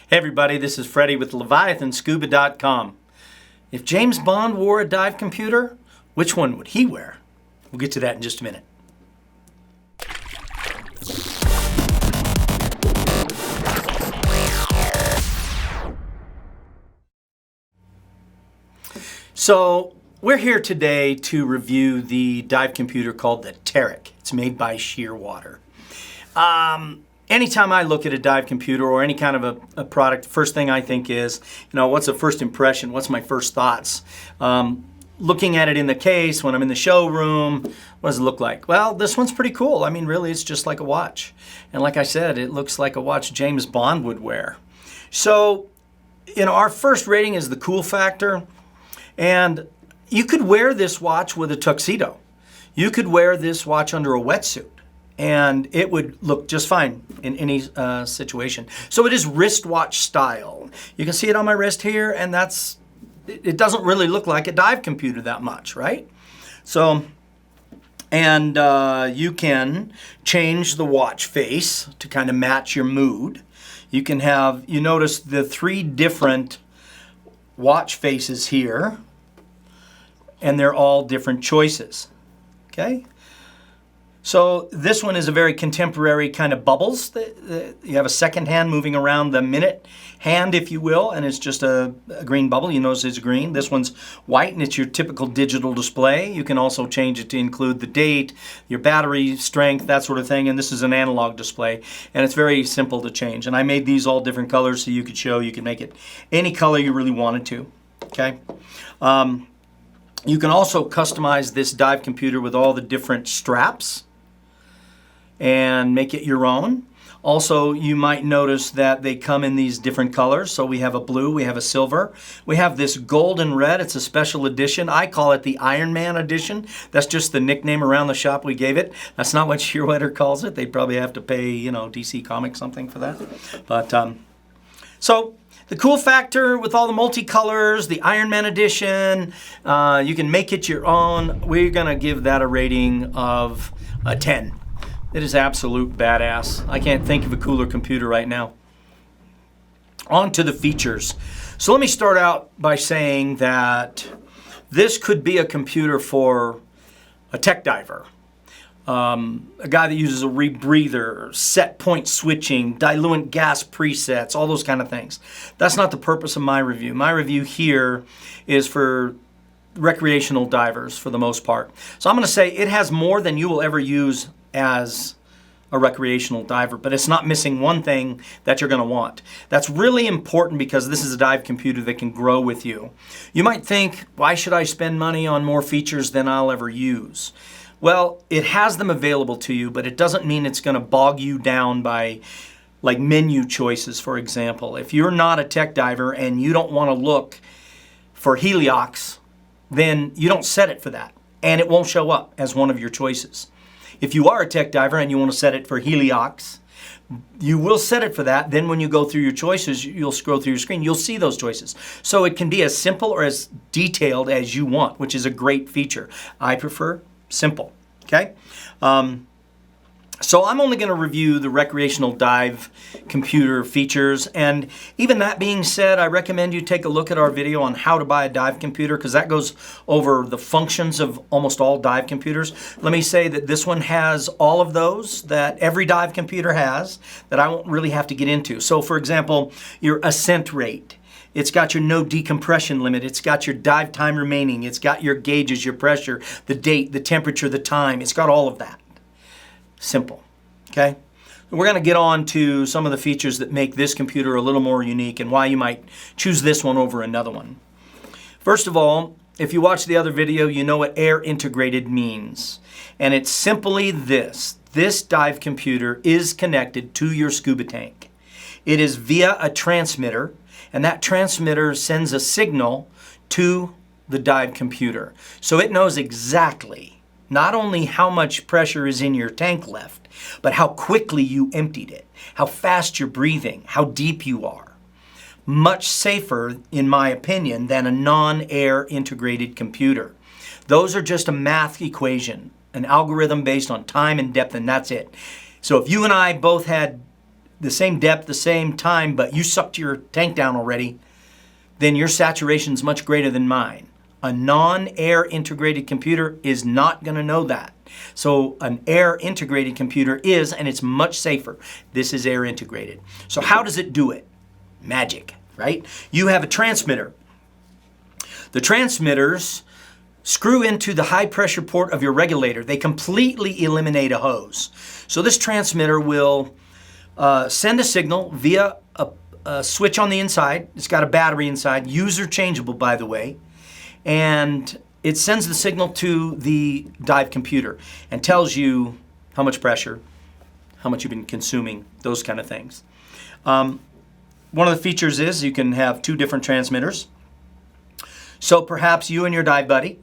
Hey everybody, this is Freddy with LeviathanScuba.com. If James Bond wore a dive computer, which one would he wear? We'll get to that in just a minute. So we're here today to review the dive computer called the Teric. It's made by Shearwater. Anytime I look at a dive computer or any kind of a product, the first thing I think is, what's the first impression? What's my first thoughts? Looking at it in the case, when I'm in the showroom, what does it look like? Well, this one's pretty cool. I mean, really, it's just like a watch. And like I said, it looks like a watch James Bond would wear. So, our first rating is the cool factor. And you could wear this watch with a tuxedo. You could wear this watch under a wetsuit, and it would look just fine in any situation. So it is wristwatch style. You can see it on my wrist here, and it doesn't really look like a dive computer that much, right? So, and you can change the watch face to kind of match your mood. You can have, you notice the 3 different watch faces here, and they're all different choices, okay? So this one is a very contemporary kind of bubbles. You have a second hand moving around the minute hand, if you will, and it's just a green bubble. You notice it's green. This one's white, and it's your typical digital display. You can also change it to include the date, your battery strength, that sort of thing, and this is an analog display, and it's very simple to change. And I made these all different colors so you could make it any color you really wanted to, okay? You can also customize this dive computer with all the different straps and make it your own. Also, you might notice that they come in these different colors. So we have a blue, we have a silver. We have this gold and red. It's a special edition. I call it the Iron Man edition. That's just the nickname around the shop we gave it. That's not what Shearwater calls it. They'd probably have to pay, DC Comics something for that. But, so the cool factor with all the multicolors, the Iron Man edition, you can make it your own. We're gonna give that a rating of a 10. It is absolute badass. I can't think of a cooler computer right now. On to the features. So let me start out by saying that this could be a computer for a tech diver. A guy that uses a rebreather, set point switching, diluent gas presets, all those kind of things. That's not the purpose of my review. My review here is for recreational divers for the most part. So I'm going to say it has more than you will ever use as a recreational diver, but it's not missing one thing that you're going to want. That's really important because this is a dive computer that can grow with you. You might think, why should I spend money on more features than I'll ever use? Well, it has them available to you, but it doesn't mean it's going to bog you down by like menu choices, for example. If you're not a tech diver and you don't want to look for heliox, then you don't set it for that, and it won't show up as one of your choices. If you are a tech diver and you want to set it for heliox, you will set it for that. Then when you go through your choices, you'll scroll through your screen, you'll see those choices. So it can be as simple or as detailed as you want, which is a great feature. I prefer simple, okay? So I'm only going to review the recreational dive computer features, and even that being said, I recommend you take a look at our video on how to buy a dive computer, because that goes over the functions of almost all dive computers. Let me say that this one has all of those that every dive computer has that I won't really have to get into. So for example, your ascent rate. It's got your no decompression limit. It's got your dive time remaining. It's got your gauges, your pressure, the date, the temperature, the time. It's got all of that. Simple, okay? We're going to get on to some of the features that make this computer a little more unique and why you might choose this one over another one. First of all, if you watch the other video, you know what air integrated means. And it's simply this. This dive computer is connected to your scuba tank. It is via a transmitter, and that transmitter sends a signal to the dive computer. So it knows exactly not only how much pressure is in your tank left, but how quickly you emptied it, how fast you're breathing, how deep you are. Much safer, in my opinion, than a non-air integrated computer. Those are just a math equation, an algorithm based on time and depth, and that's it. So if you and I both had the same depth, the same time, but you sucked your tank down already, then your saturation is much greater than mine. A non-air integrated computer is not going to know that. So an air integrated computer is, and it's much safer. This is air integrated. So how does it do it? Magic, right? You have a transmitter. The transmitters screw into the high pressure port of your regulator. They completely eliminate a hose. So this transmitter will send a signal via a switch on the inside. It's got a battery inside, user changeable, by the way. And it sends the signal to the dive computer and tells you how much pressure, how much you've been consuming, those kind of things. One of the features is you can have 2 different transmitters. So perhaps you and your dive buddy,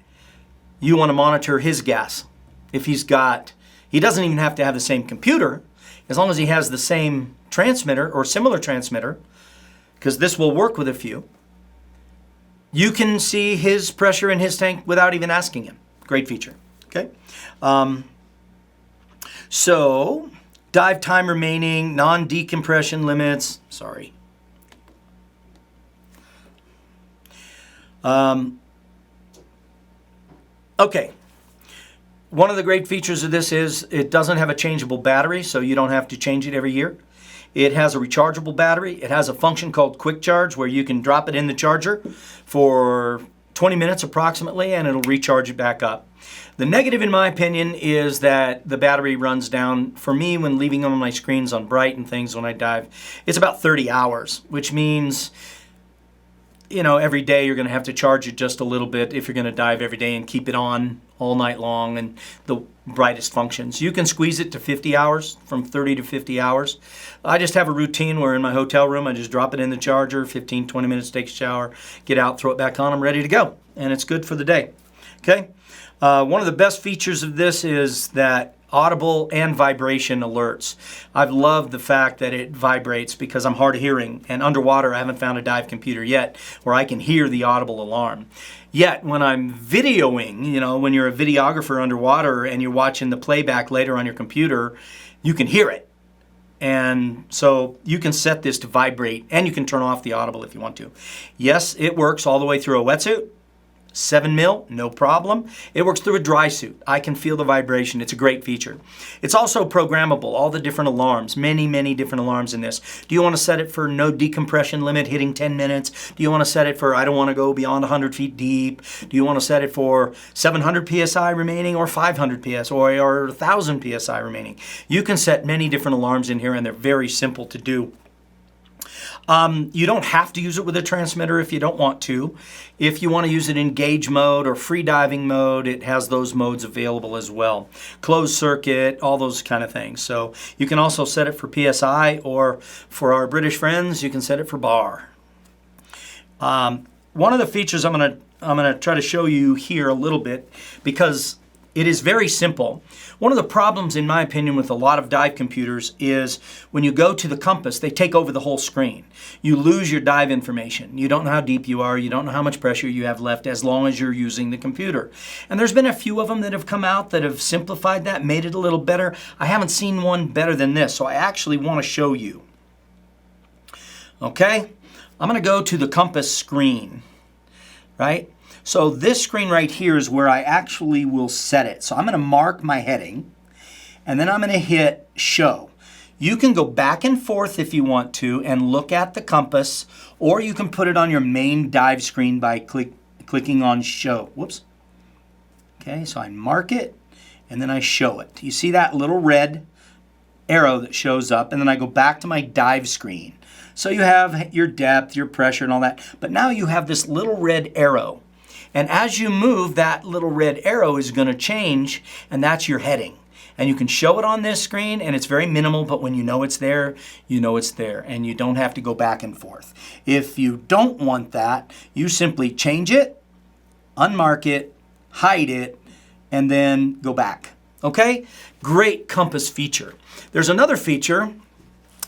you want to monitor his gas. If he doesn't even have to have the same computer, as long as he has the same transmitter or similar transmitter, because this will work with a few. You can see his pressure in his tank without even asking him. Great feature, okay? So, dive time remaining, non-decompression limits, sorry. Okay, one of the great features of this is it doesn't have a changeable battery, so you don't have to change it every year. It has a rechargeable battery. It has a function called quick charge where you can drop it in the charger for 20 minutes approximately and it'll recharge it back up. The negative, in my opinion, is that the battery runs down. For me, when leaving on my screens on bright and things when I dive, it's about 30 hours, which means, you know, every day you're going to have to charge it just a little bit if you're going to dive every day and keep it on all night long and the brightest functions. You can squeeze it to 50 hours, from 30 to 50 hours. I just have a routine where in my hotel room I just drop it in the charger, 15, 20 minutes, take a shower, get out, throw it back on, I'm ready to go. And it's good for the day. Okay? One of the best features of this is that audible and vibration alerts. I've loved the fact that it vibrates because I'm hard of hearing, and underwater I haven't found a dive computer yet where I can hear the audible alarm. Yet when I'm videoing, you know, when you're a videographer underwater and you're watching the playback later on your computer, you can hear it. And so you can set this to vibrate and you can turn off the audible if you want to. Yes, it works all the way through a wetsuit. 7 mil, no problem. It works through a dry suit. I can feel the vibration. It's a great feature. It's also programmable, all the different alarms, many, many different alarms in this. Do you want to set it for no decompression limit hitting 10 minutes? Do you want to set it for I don't want to go beyond 100 feet deep? Do you want to set it for 700 PSI remaining or 500 PSI or 1,000 PSI remaining? You can set many different alarms in here and they're very simple to do. You don't have to use it with a transmitter if you don't want to. If you want to use it in gauge mode or free diving mode, it has those modes available as well. Closed circuit, all those kind of things. So you can also set it for PSI, or for our British friends, you can set it for bar. One of the features I'm gonna try to show you here a little bit, because it is very simple. One of the problems, in my opinion, with a lot of dive computers is when you go to the compass, they take over the whole screen. You lose your dive information. You don't know how deep you are. You don't know how much pressure you have left as long as you're using the computer. And there's been a few of them that have come out that have simplified that, made it a little better. I haven't seen one better than this, so I actually want to show you. Okay? I'm going to go to the compass screen, right? So this screen right here is where I actually will set it. So I'm going to mark my heading, and then I'm going to hit show. You can go back and forth if you want to and look at the compass, or you can put it on your main dive screen by clicking on show. Whoops. Okay, so I mark it, and then I show it. You see that little red arrow that shows up, and then I go back to my dive screen. So you have your depth, your pressure, and all that, but now you have this little red arrow. And as you move, that little red arrow is going to change, and that's your heading. And you can show it on this screen, and it's very minimal, but when you know it's there, you know it's there, and you don't have to go back and forth. If you don't want that, you simply change it, unmark it, hide it, and then go back. Okay? Great compass feature. There's another feature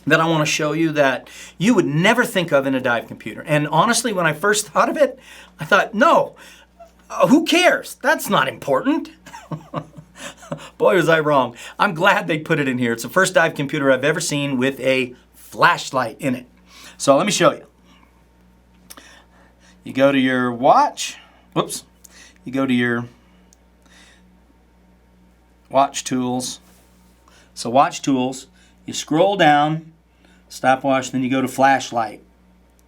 that I want to show you that you would never think of in a dive computer. And honestly, when I first thought of it, I thought, no, who cares? That's not important. Boy, was I wrong. I'm glad they put it in here. It's the first dive computer I've ever seen with a flashlight in it. So let me show you. You go to your watch. Whoops. You go to your watch tools. So watch tools. You scroll down, stopwatch, then you go to flashlight.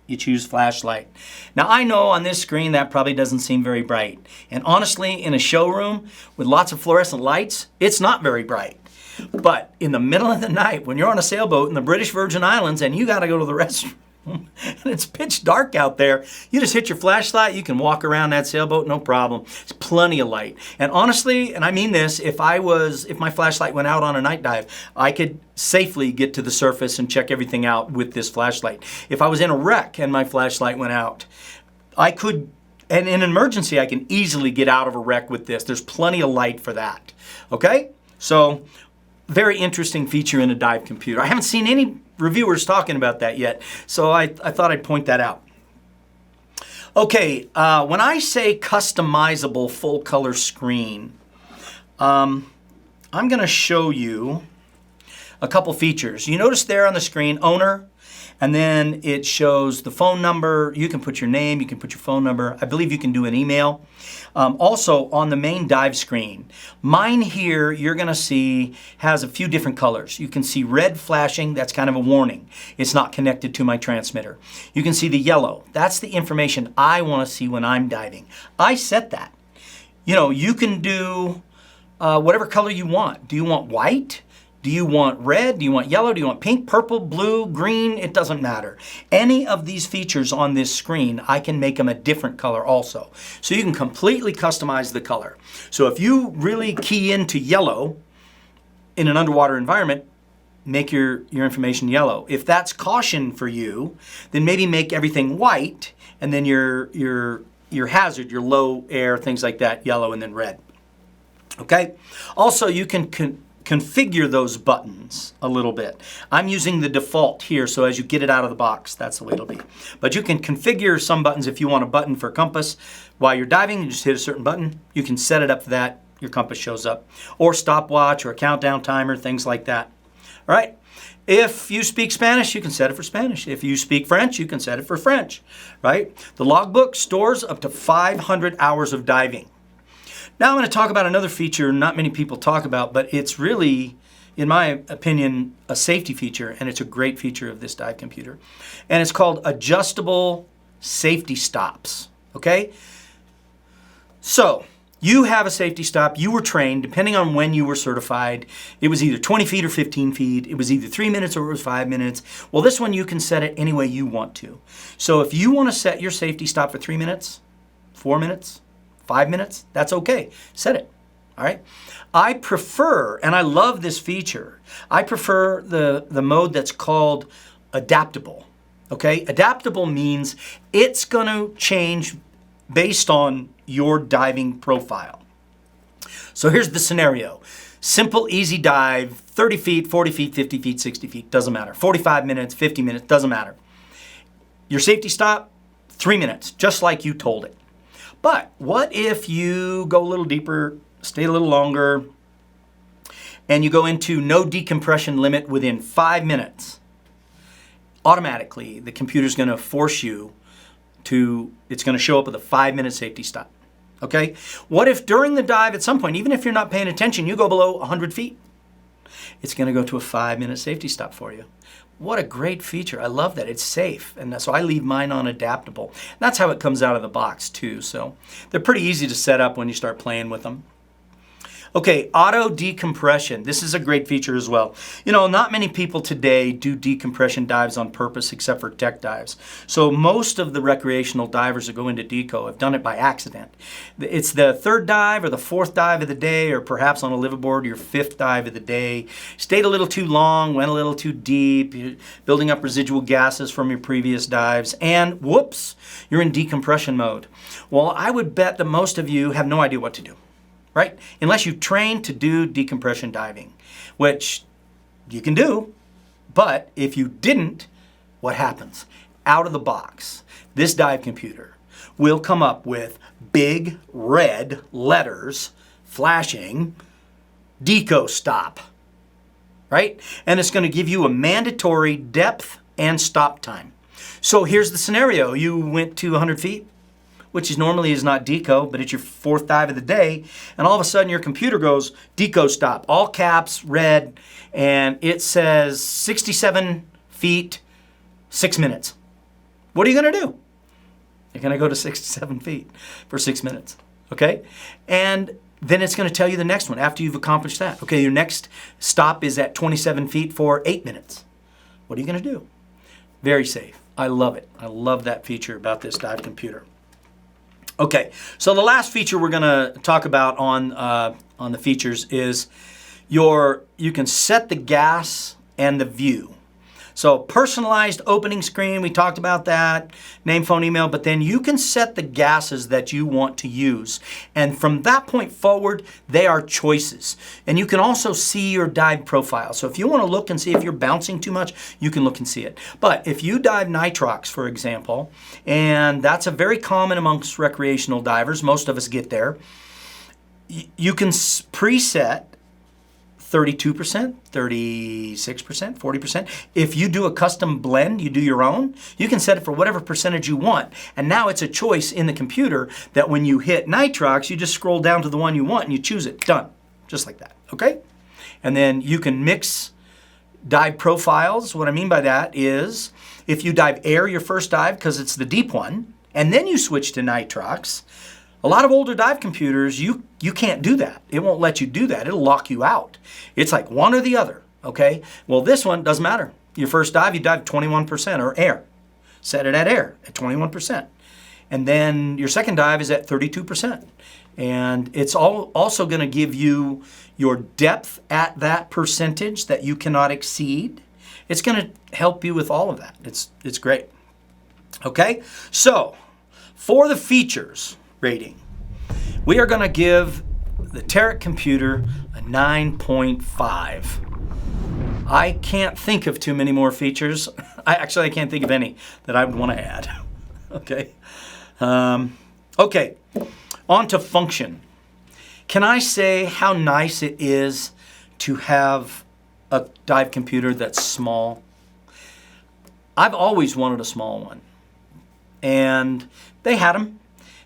You choose flashlight. Now I know on this screen that probably doesn't seem very bright. And honestly, in a showroom with lots of fluorescent lights, it's not very bright. But in the middle of the night, when you're on a sailboat in the British Virgin Islands and you got to go to the restroom, and it's pitch dark out there, you just hit your flashlight, you can walk around that sailboat, no problem. It's plenty of light. And honestly, and I mean this, if my flashlight went out on a night dive, I could safely get to the surface and check everything out with this flashlight. If I was in a wreck and my flashlight went out, I could, and in an emergency, I can easily get out of a wreck with this. There's plenty of light for that. Okay? So, very interesting feature in a dive computer. I haven't seen any reviewers talking about that yet, so I thought I'd point that out. Okay, when I say customizable full color screen, I'm going to show you a couple features. You notice there on the screen, owner, and then it shows the phone number. You can put your name, you can put your phone number. I believe you can do an email. Also on the main dive screen, mine here you're going to see has a few different colors. You can see red flashing, that's kind of a warning. It's not connected to my transmitter. You can see the yellow. That's the information I want to see when I'm diving. I set that. You know, you can do whatever color you want. Do you want white? Do you want red? Do you want yellow? Do you want pink, purple, blue, green? It doesn't matter. Any of these features on this screen, I can make them a different color also. So you can completely customize the color. So if you really key into yellow in an underwater environment, make your information yellow. If that's caution for you, then maybe make everything white and then your hazard, your low air, things like that, yellow and then red. Okay? Also, you can configure those buttons a little bit. I'm using the default here, so as you get it out of the box, that's the way it'll be. But you can configure some buttons. If you want a button for compass while you're diving, you just hit a certain button. You can set it up for that. Your compass shows up. Or stopwatch or a countdown timer, things like that. All right. If you speak Spanish, you can set it for Spanish. If you speak French, you can set it for French. Right? The logbook stores up to 500 hours of diving. Now I'm going to talk about another feature not many people talk about, but it's really, in my opinion, a safety feature, and it's a great feature of this dive computer. And it's called adjustable safety stops, okay? So, you have a safety stop, you were trained, depending on when you were certified, it was either 20 feet or 15 feet, it was either 3 minutes or it was 5 minutes. Well, this one you can set it any way you want to. So if you want to set your safety stop for 3 minutes, 4 minutes, 5 minutes, that's okay. Set it. All right. I prefer, and I love this feature, I prefer the mode that's called adaptable. Okay. Adaptable means it's going to change based on your diving profile. So here's the scenario. Simple, easy dive, 30 feet, 40 feet, 50 feet, 60 feet, doesn't matter. 45 minutes, 50 minutes, doesn't matter. Your safety stop, 3 minutes, just like you told it. But what if you go a little deeper, stay a little longer, and you go into no decompression limit within 5 minutes? Automatically, the computer's going to force you to, it's going to show up with a 5-minute safety stop. Okay? What if during the dive at some point, even if you're not paying attention, you go below 100 feet? It's going to go to a 5-minute safety stop for you. What a great feature. I love that. It's safe. And so I leave mine on adaptable. And that's how it comes out of the box too. So they're pretty easy to set up when you start playing with them. Okay, auto decompression. This is a great feature as well. You know, not many people today do decompression dives on purpose except for tech dives. So most of the recreational divers that go into deco have done it by accident. It's the third dive or the fourth dive of the day, or perhaps on a liveaboard, your fifth dive of the day. Stayed a little too long, went a little too deep, you're building up residual gases from your previous dives, and whoops, you're in decompression mode. Well, I would bet that most of you have no idea what to do. Right? Unless you train to do decompression diving, which you can do, but if you didn't, what happens? Out of the box, this dive computer will come up with big red letters flashing, deco stop. right? And it's going to give you a mandatory depth and stop time. So here's the scenario. You went to 100 feet, which is normally is not deco, but it's your fourth dive of the day, and all of a sudden your computer goes, deco stop, all caps, red, and it says 67 feet, 6 minutes. What are you going to do? You're going to go to 67 feet for 6 minutes, okay? And then it's going to tell you the next one after you've accomplished that. Okay, your next stop is at 27 feet for 8 minutes. What are you going to do? Very safe. I love it. I love that feature about this dive computer. Okay, so the last feature we're going to talk about on the features is you can set the gas and the view. So personalized opening screen, we talked about that, name, phone, email, but then you can set the gases that you want to use. And from that point forward, they are choices. And you can also see your dive profile. So if you want to look and see if you're bouncing too much, you can look and see it. But if you dive nitrox, for example, and that's a very common amongst recreational divers, most of us get there, you can preset 32%, 36%, 40%. If you do a custom blend, you do your own, you can set it for whatever percentage you want. And now it's a choice in the computer that when you hit nitrox, you just scroll down to the one you want and you choose it. Done. Just like that. Okay? And then you can mix dive profiles. What I mean by that is if you dive air your first dive because it's the deep one, and then you switch to nitrox, a lot of older dive computers, you can't do that. It won't let you do that. It'll lock you out. It's like one or the other, okay? Well, this one doesn't matter. Your first dive, you dive 21% or air. Set it at air at 21%. And then your second dive is at 32%. And it's also going to give you your depth at that percentage that you cannot exceed. It's going to help you with all of that. It's great. Okay? So, for the features rating, we are going to give the Teric computer a 9.5. I can't think of too many more features. I can't think of any that I would want to add. Okay. Okay. On to function. Can I say how nice it is to have a dive computer that's small? I've always wanted a small one. And they had them.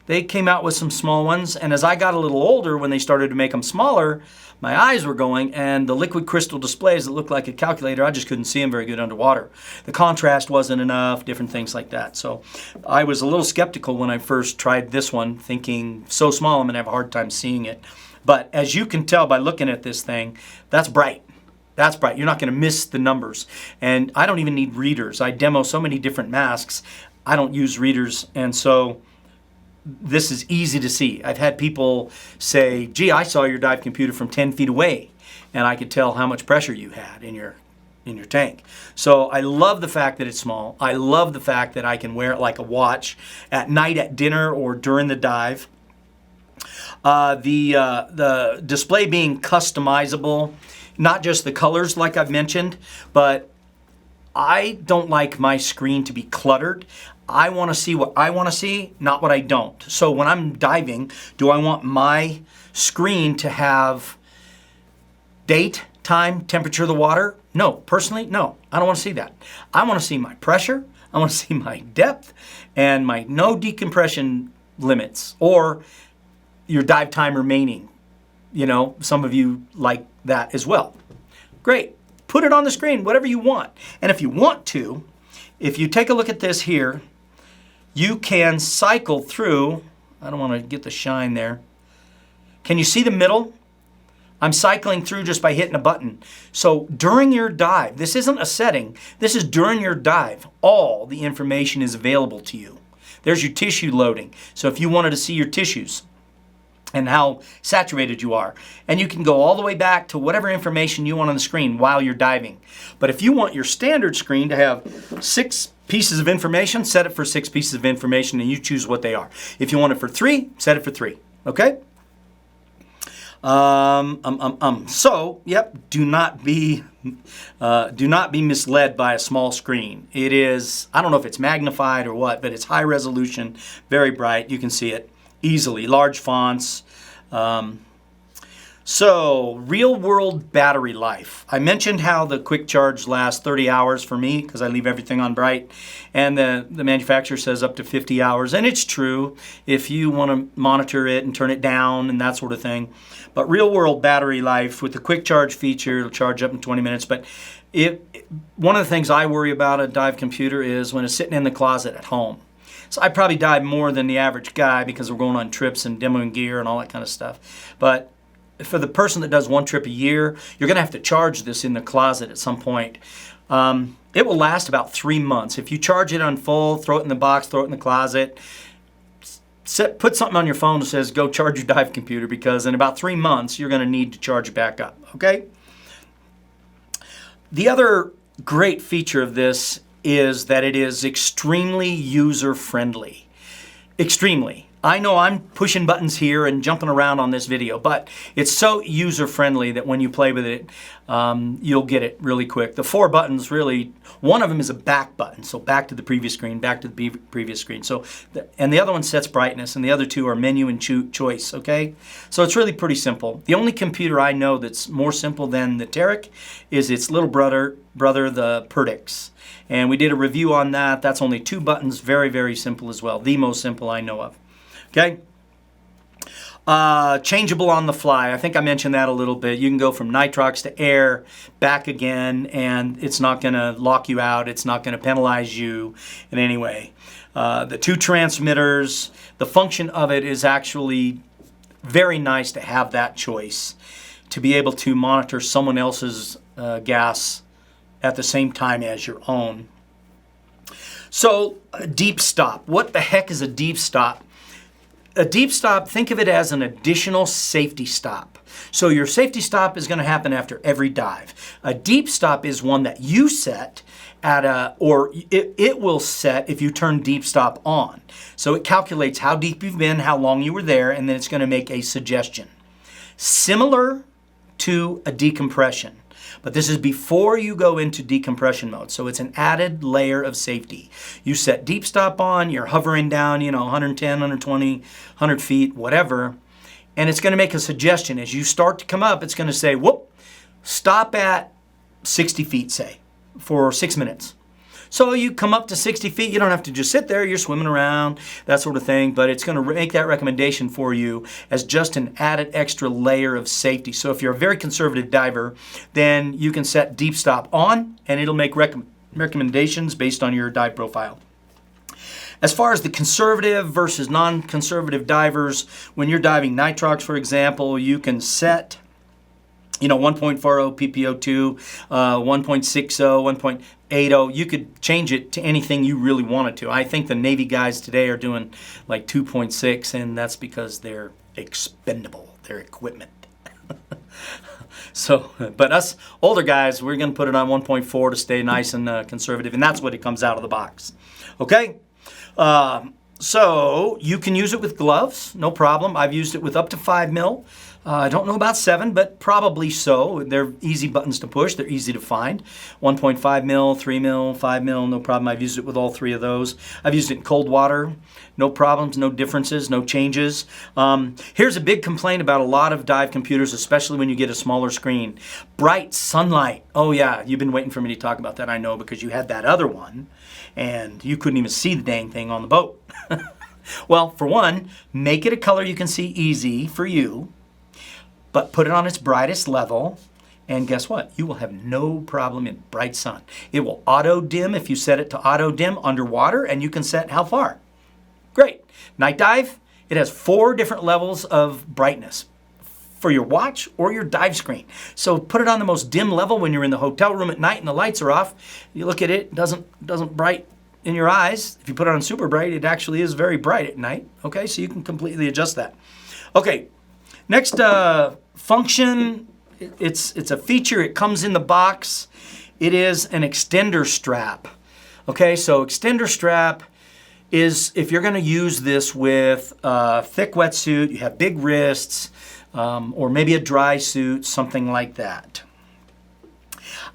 They came out with some small ones, and as I got a little older, when they started to make them smaller, my eyes were going, and the liquid crystal displays that looked like a calculator, I just couldn't see them very good underwater. The contrast wasn't enough, different things like that. So I was a little skeptical when I first tried this one, thinking so small I'm going to have a hard time seeing it. But as you can tell by looking at this thing, that's bright. That's bright. You're not going to miss the numbers. And I don't even need readers. I demo so many different masks. I don't use readers, and so this is easy to see. I've had people say, gee, I saw your dive computer from 10 feet away, and I could tell how much pressure you had in your tank. So I love the fact that it's small. I love the fact that I can wear it like a watch at night at dinner or during the dive. The display being customizable, not just the colors like I've mentioned, but I don't like my screen to be cluttered. I want to see what I want to see, not what I don't. So when I'm diving, do I want my screen to have date, time, temperature of the water? No, personally, no. I don't want to see that. I want to see my pressure. I want to see my depth and my no decompression limits or your dive time remaining. You know, some of you like that as well. Great. Put it on the screen, whatever you want. And if you want to, if you take a look at this here, you can cycle through. I don't want to get the shine there. Can you see the middle? I'm cycling through just by hitting a button. So during your dive, this isn't a setting, this is during your dive, all the information is available to you. There's your tissue loading. So if you wanted to see your tissues and how saturated you are, and you can go all the way back to whatever information you want on the screen while you're diving. But if you want your standard screen to have 6 pieces of information, set it for 6 pieces of information and you choose what they are. If you want it for 3, set it for 3. Okay? So, yep, do not be misled by a small screen. It is, I don't know if it's magnified or what, but it's high resolution, very bright. You can see it easily. Large fonts. So, real world battery life. I mentioned how the quick charge lasts 30 hours for me because I leave everything on bright, and the manufacturer says up to 50 hours, and it's true if you want to monitor it and turn it down and that sort of thing. But real world battery life with the quick charge feature, it'll charge up in 20 minutes. But one of the things I worry about a dive computer is when it's sitting in the closet at home. So I probably dive more than the average guy because we're going on trips and demoing gear and all that kind of stuff. But for the person that does one trip a year, you're going to have to charge this in the closet at some point. It will last about 3 months. If you charge it on full, throw it in the box, throw it in the closet, put something on your phone that says, go charge your dive computer, because in about 3 months, you're going to need to charge it back up, okay? The other great feature of this is that it is extremely user-friendly. Extremely. I know I'm pushing buttons here and jumping around on this video, but it's so user-friendly that when you play with it, you'll get it really quick. The 4 buttons really, one of them is a back button, so back to the previous screen, back to the previous screen. So, and the other one sets brightness, and the other 2 are menu and choice, okay? So it's really pretty simple. The only computer I know that's more simple than the Teric is its little brother, the Perdix. And we did a review on that. That's only 2 buttons, very, very simple as well. The most simple I know of. Okay, changeable on the fly. I think I mentioned that a little bit. You can go from nitrox to air, back again, and it's not going to lock you out. It's not going to penalize you in any way. The 2 transmitters, the function of it is actually very nice to have that choice, to be able to monitor someone else's gas at the same time as your own. So, a deep stop. What the heck is a deep stop? A deep stop, think of it as an additional safety stop. So your safety stop is going to happen after every dive. A deep stop is one that you set at it will set if you turn deep stop on. So it calculates how deep you've been, how long you were there, and then it's going to make a suggestion. Similar to a decompression. But this is before you go into decompression mode. So it's an added layer of safety. You set deep stop on, you're hovering down, 110, 120, 100 feet, whatever. And it's going to make a suggestion. As you start to come up, it's going to say, whoop, stop at 60 feet, say, for 6 minutes. So you come up to 60 feet, you don't have to just sit there, you're swimming around, that sort of thing, but it's going to make that recommendation for you as just an added extra layer of safety. So if you're a very conservative diver, then you can set deep stop on, and it'll make recommendations based on your dive profile. As far as the conservative versus non-conservative divers, when you're diving nitrox, for example, you can set 1.40 PPO2, 1.60, 1.80. You could change it to anything you really wanted to. I think the Navy guys today are doing like 2.6, and that's because they're expendable, their equipment. So, but us older guys, we're going to put it on 1.4 to stay nice and conservative, and that's what it comes out of the box. Okay? So you can use it with gloves, no problem. I've used it with up to 5 mil. I don't know about 7, but probably so. They're easy buttons to push. They're easy to find. 1.5 mil, 3 mil, 5 mil, no problem. I've used it with all 3 of those. I've used it in cold water. No problems, no differences, no changes. Here's a big complaint about a lot of dive computers, especially when you get a smaller screen. Bright sunlight. Oh yeah, you've been waiting for me to talk about that, I know, because you had that other one, and you couldn't even see the dang thing on the boat. Well, for one, make it a color you can see easy for you, but put it on its brightest level, and guess what? You will have no problem in bright sun. It will auto dim if you set it to auto dim underwater, and you can set how far. Great. Night dive, it has 4 different levels of brightness for your watch or your dive screen. So put it on the most dim level when you're in the hotel room at night and the lights are off. You look at it, it doesn't bright in your eyes. If you put it on super bright, it actually is very bright at night. Okay, so you can completely adjust that. Okay, next function, it's a feature. It comes in the box. It is an extender strap. Okay, so extender strap is if you're going to use this with a thick wetsuit, you have big wrists, or maybe a dry suit, something like that.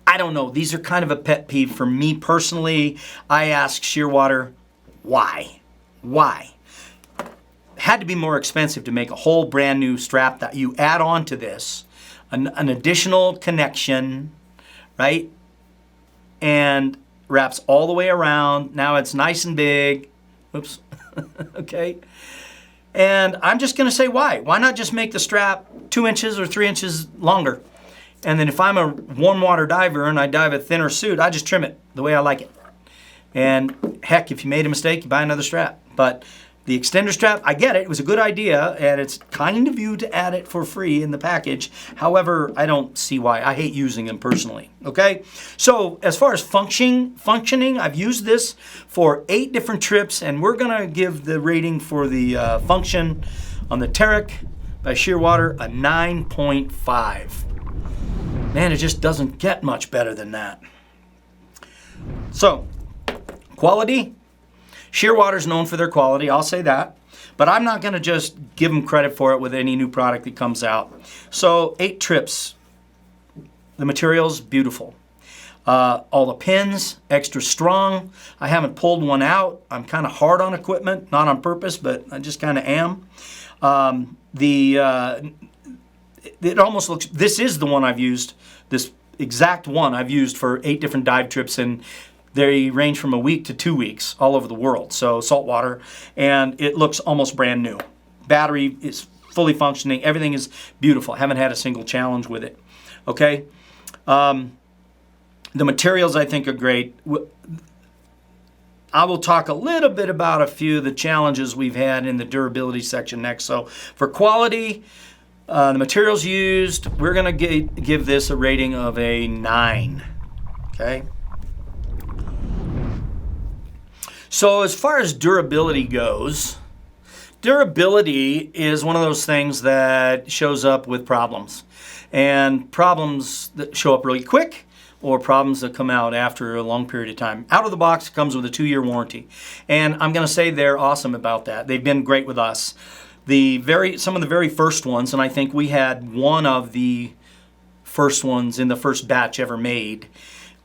I don't know. These are kind of a pet peeve for me personally. I ask Shearwater, why? Why? had to be more expensive to make a whole brand new strap that you add on to this, an additional connection, right? And wraps all the way around. Now it's nice and big. Oops. Okay. And I'm just going to say why. Why not just make the strap 2 inches or 3 inches longer? And then if I'm a warm water diver and I dive a thinner suit, I just trim it the way I like it. And heck, if you made a mistake, you buy another strap. But the extender strap, I get it. It was a good idea, and it's kind of you to add it for free in the package. However, I don't see why. I hate using them personally, okay? So as far as functioning, I've used this for 8 different trips, and we're going to give the rating for the function on the Teric by Shearwater a 9.5. Man, it just doesn't get much better than that. So, quality. Shearwater's known for their quality, I'll say that. But I'm not going to just give them credit for it with any new product that comes out. So 8 trips. The material's beautiful. All the pins, extra strong. I haven't pulled one out. I'm kind of hard on equipment, not on purpose, but I just kind of am. It almost looks, this is the one I've used, this exact one I've used for 8 different dive trips, and they range from a week to 2 weeks all over the world, so saltwater, and it looks almost brand new. Battery is fully functioning. Everything is beautiful. I haven't had a single challenge with it. Okay? The materials I think are great. I will talk a little bit about a few of the challenges we've had in the durability section next. So for quality, the materials used, we're going to give this a rating of a 9. Okay? So as far as durability goes, durability is one of those things that shows up with problems. And problems that show up really quick, or problems that come out after a long period of time. Out of the box, it comes with a 2-year warranty. And I'm going to say they're awesome about that. They've been great with us. Some of the very first ones, and I think we had one of the first ones in the first batch ever made,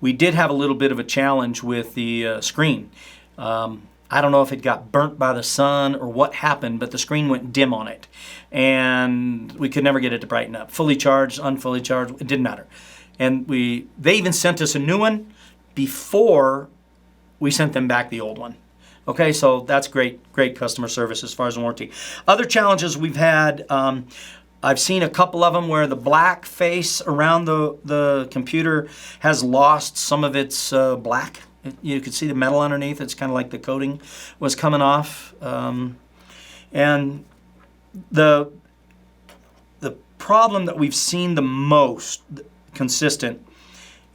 we did have a little bit of a challenge with the screen. I don't know if it got burnt by the sun or what happened, but the screen went dim on it. And we could never get it to brighten up. Fully charged, unfully charged, it didn't matter. And they even sent us a new one before we sent them back the old one. Okay, so that's great customer service as far as warranty. Other challenges we've had, I've seen a couple of them where the black face around the computer has lost some of its black. You could see the metal underneath. It's kind of like the coating was coming off. And the problem that we've seen the most consistent,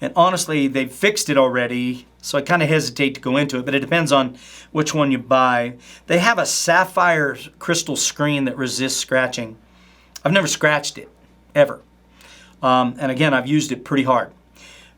and honestly, they've fixed it already, so I kind of hesitate to go into it, but it depends on which one you buy. They have a sapphire crystal screen that resists scratching. I've never scratched it, ever. And again, I've used it pretty hard.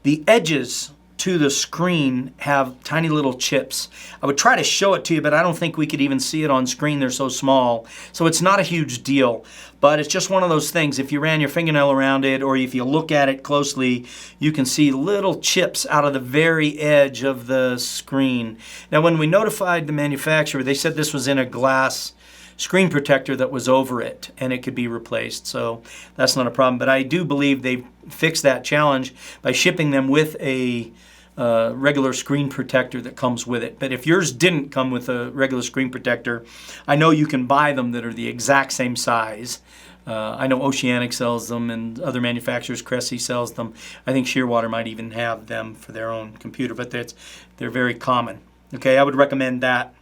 The edges to the screen have tiny little chips. I would try to show it to you, but I don't think we could even see it on screen. They're so small. So it's not a huge deal, but it's just one of those things. If you ran your fingernail around it, or if you look at it closely, you can see little chips out of the very edge of the screen. Now, when we notified the manufacturer, they said this was in a glass screen protector that was over it and it could be replaced, so that's not a problem. But I do believe they fixed that challenge by shipping them with a regular screen protector that comes with it. But if yours didn't come with a regular screen protector, I know you can buy them that are the exact same size. I know Oceanic sells them, and other manufacturers, Cressy sells them. I think Shearwater might even have them for their own computer, but they're very common. Okay, I would recommend that.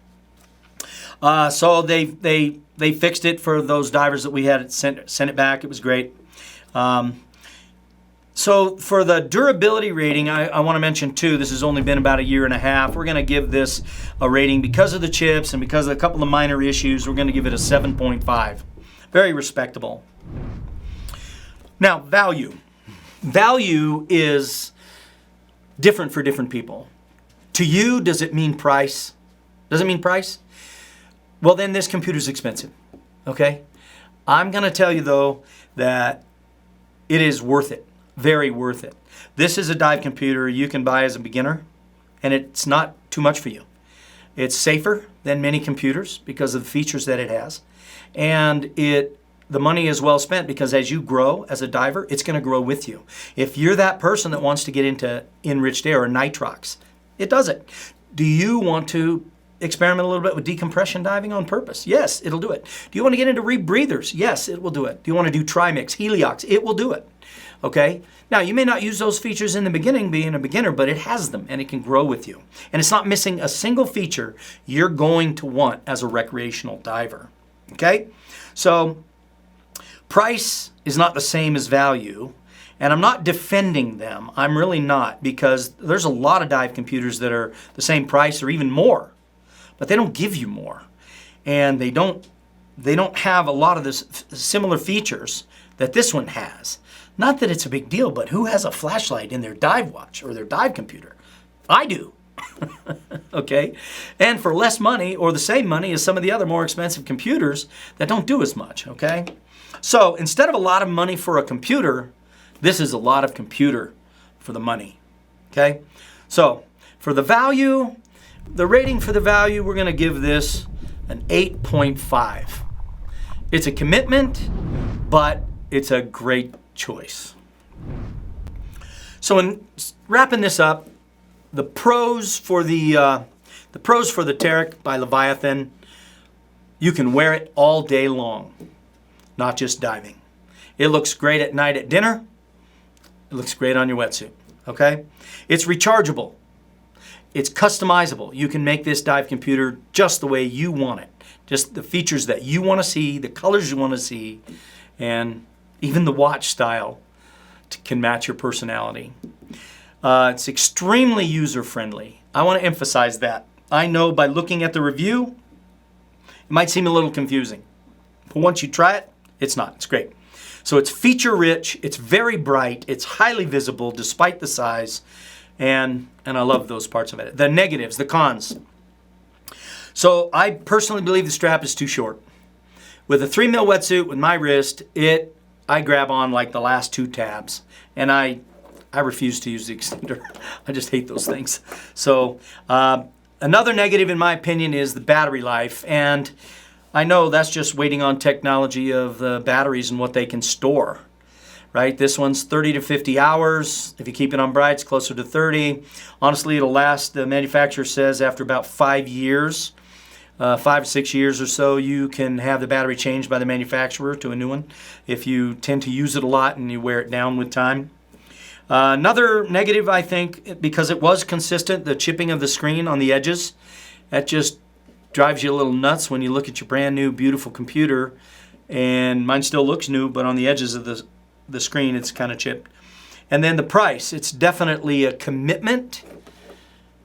So they fixed it for those divers that we had sent it back. It was great. So for the durability rating, I want to mention too, this has only been about 1.5 years. We're going to give this a rating because of the chips and because of a couple of minor issues. We're going to give it a 7.5. Very respectable. Now, value. Value is different for different people. To you, does it mean price? Does it mean price? Well, then this computer's expensive, okay? I'm going to tell you, though, that it is worth it, very worth it. This is a dive computer you can buy as a beginner, and it's not too much for you. It's safer than many computers because of the features that it has. And the money is well spent because as you grow as a diver, it's going to grow with you. If you're that person that wants to get into enriched air or nitrox, it does it. Do you want to experiment a little bit with decompression diving on purpose? Yes, it'll do it. Do you want to get into rebreathers? Yes, it will do it. Do you want to do trimix, heliox? It will do it. Okay? Now, you may not use those features in the beginning, being a beginner, but it has them and it can grow with you. And it's not missing a single feature you're going to want as a recreational diver. Okay? So, price is not the same as value. And I'm not defending them. I'm really not, because there's a lot of dive computers that are the same price or even more, but they don't give you more. And they don't have a lot of the similar features that this one has. Not that it's a big deal, but who has a flashlight in their dive watch or their dive computer? I do. Okay? And for less money or the same money as some of the other more expensive computers that don't do as much, okay? So instead of a lot of money for a computer, this is a lot of computer for the money, okay? So for the value, the rating for the value, we're gonna give this an 8.5. It's a commitment, but it's a great choice. So in wrapping this up, the pros for the Teric by Leviathan, you can wear it all day long, not just diving. It looks great at night at dinner. It looks great on your wetsuit, okay? It's rechargeable. It's customizable. You can make this dive computer just the way you want it. Just the features that you want to see, the colors you want to see, and even the watch style can match your personality. It's extremely user-friendly. I want to emphasize that. I know by looking at the review, it might seem a little confusing. But once you try it, it's not. It's great. So it's feature-rich, it's very bright, it's highly visible despite the size, and I love those parts of it. The negatives, the cons. So I personally believe the strap is too short. With a 3mm wetsuit with my wrist, I grab on like the last 2 tabs, and I refuse to use the extender. I just hate those things. So another negative in my opinion is the battery life, and I know that's just waiting on technology of the batteries and what they can store, right? This one's 30 to 50 hours. If you keep it on bright, it's closer to 30. Honestly, it'll last, the manufacturer says, after about 5 years, 5 or 6 years or so, you can have the battery changed by the manufacturer to a new one if you tend to use it a lot and you wear it down with time. Another negative, I think, because it was consistent, the chipping of the screen on the edges, that just drives you a little nuts when you look at your brand new beautiful computer, and mine still looks new, but on the edges of the screen it's kind of chipped. And then the price, it's definitely a commitment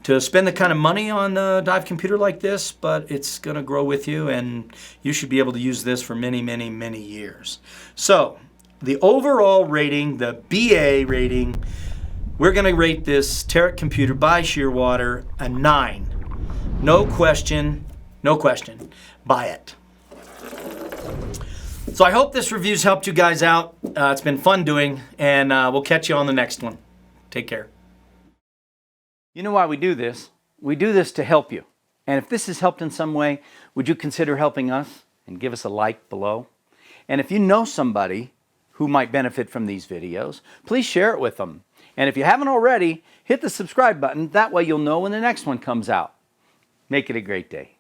to spend the kind of money on a dive computer like this, but it's going to grow with you, and you should be able to use this for many, many, many years. So the overall rating, the BA rating, we're going to rate this Teric computer by Shearwater a 9. No question, buy it. So I hope this review's helped you guys out. It's been fun doing, and we'll catch you on the next one. Take care. You know why we do this? We do this to help you. And if this has helped in some way, would you consider helping us and give us a like below? And if you know somebody who might benefit from these videos, please share it with them. And if you haven't already, hit the subscribe button. That way you'll know when the next one comes out. Make it a great day.